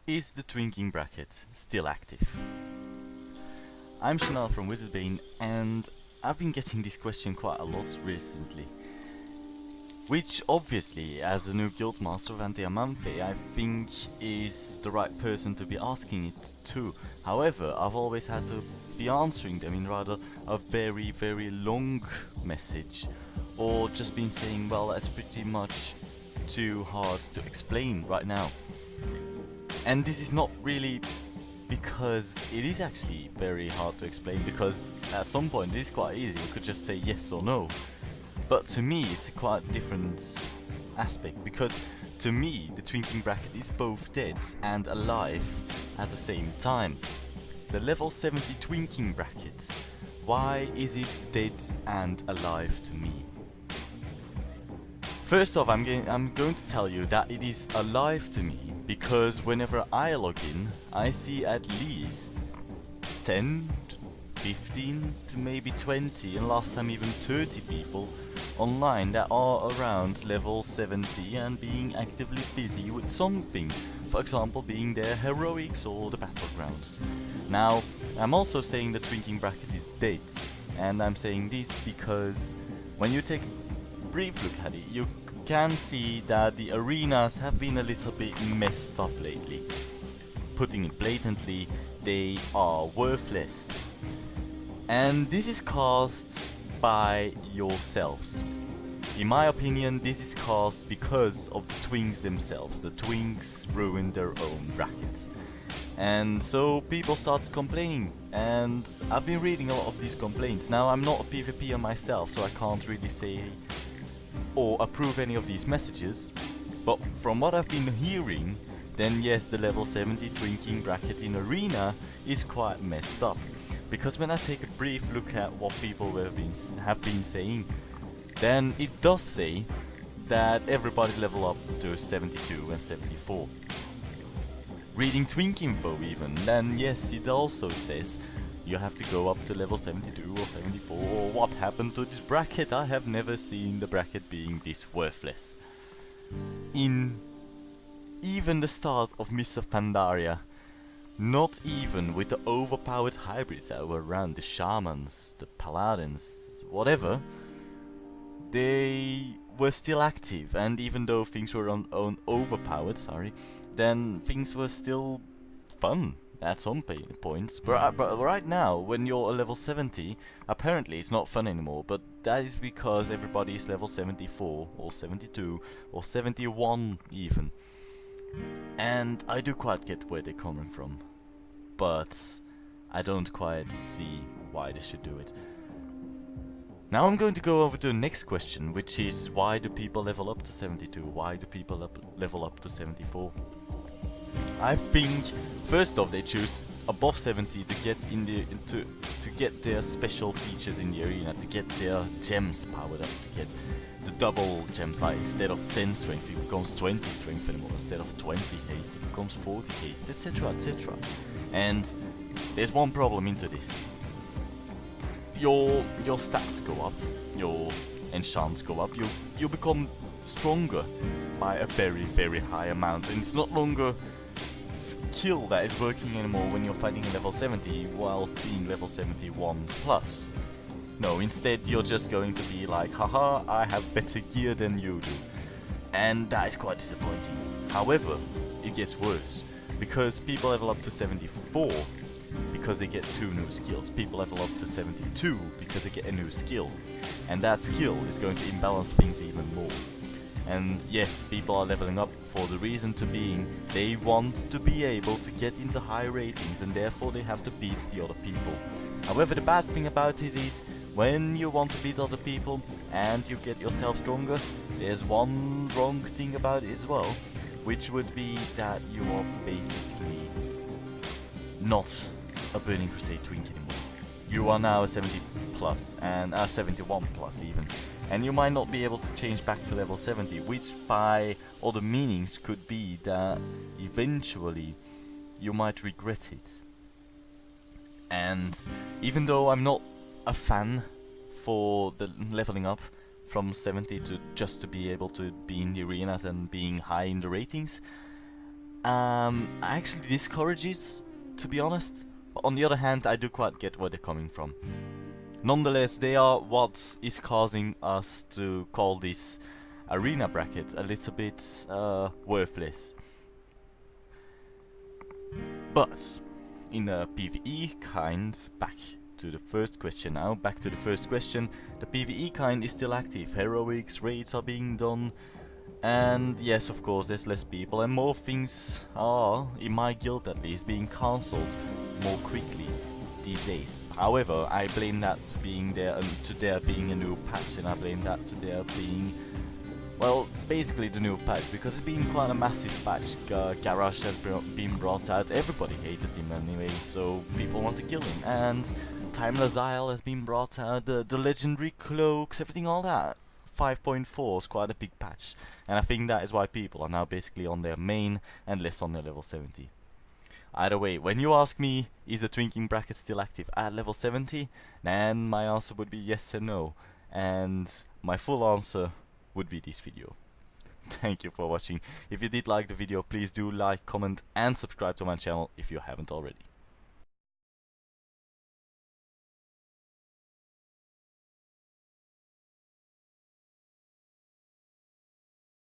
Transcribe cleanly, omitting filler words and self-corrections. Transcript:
Is the twinking bracket still active? I'm Shinela from Wizardbane, and I've been getting this question quite a lot recently. Which obviously, as the new guildmaster of Ante Amanthe, I think is the right person to be asking it to. However, I've always had to be answering them in rather a very, very long message, or just been saying, well, that's pretty much too hard to explain right now. And this is not really because it is actually very hard to explain, because at some point it is quite easy, you could just say yes or no. But to me it's a quite different aspect, because to me the twinking bracket is both dead and alive at the same time. The level 70 twinking bracket, why is it dead and alive to me? First off, I'm going to tell you that it is alive to me because whenever I log in, I see at least 10, 15 to maybe 20 and last time even 30 people online that are around level 70 and being actively busy with something. For example, being their heroics or the battlegrounds. Now, I'm also saying the twinking bracket is dead, and I'm saying this because when you take brief look at it, you can see that the arenas have been a little bit messed up lately. Putting it blatantly, they are worthless. And this is caused by yourselves. In my opinion, this is caused because of the twinks themselves. The twinks ruined their own brackets. And so people started complaining, and I've been reading a lot of these complaints. Now, I'm not a PvPer myself, so I can't really say or approve any of these messages, but from what I've been hearing, then yes, the level 70 twinking bracket in Arena is quite messed up. Because when I take a brief look at what people have been saying, then it does say that everybody level up to 72 and 74. Reading Twink info even, then yes, it also says you have to go up to level 72 or 74, or what happened to this bracket? I have never seen the bracket being this worthless. In even the start of Mists of Pandaria, not even with the overpowered hybrids that were around, the shamans, the paladins, whatever, they were still active, and even though things were overpowered, then things were still fun at some points. But right now, when you're a level 70, apparently it's not fun anymore, but that is because everybody is level 74, or 72, or 71 even. And I do quite get where they're coming from, but I don't quite see why they should do it. Now I'm going to go over to the next question, which is why do people level up to 72? Why do people level up to 74? I think first off they choose above 70 to get in the to get their special features in the arena, to get their gems powered up, to get the double gem size. Instead of 10 strength it becomes 20 strength anymore, instead of 20 haste it becomes 40 haste, etc, etc. And there's one problem into this. Your stats go up, your enchants go up, you become stronger by a very, very high amount, and it's not longer skill that is working anymore when you're fighting a level 70 whilst being level 71 plus. No, instead you're just going to be like, haha, I have better gear than you do. And that is quite disappointing. However, it gets worse, because people level up to 74 because they get 2 new skills. People level up to 72 because they get a new skill. And that skill is going to imbalance things even more. And yes, people are leveling up for the reason to being they want to be able to get into high ratings, and therefore they have to beat the other people. However, the bad thing about it is when you want to beat other people and you get yourself stronger, there's one wrong thing about it as well, which would be that you are basically not a Burning Crusade Twink anymore. You are now a 70 plus and a 71 plus even. And you might not be able to change back to level 70, which by other meanings could be that eventually you might regret it. And even though I'm not a fan for the leveling up from 70 to just to be able to be in the arenas and being high in the ratings, actually discourages, to be honest. But on the other hand, I do quite get where they're coming from. Nonetheless, they are what is causing us to call this arena bracket a little bit worthless. But in the PvE kind, back to the first question now, the PvE kind is still active, heroics, raids are being done, and yes, of course, there's less people and more things are, in my guild at least, being cancelled more quickly these days. However, I blame that to there being a new patch, and I blame that to there being, well, basically the new patch, because it's been quite a massive patch. Garage has been brought out, everybody hated him anyway, so people want to kill him, and Timeless Isle has been brought out, the legendary cloaks, everything, all that. 5.4 is quite a big patch, and I think that is why people are now basically on their main and less on their level 70. Either way, when you ask me, is the twinking bracket still active at level 70, then my answer would be yes and no, and my full answer would be this video. Thank you for watching. If you did like the video, please do like, comment and subscribe to my channel if you haven't already.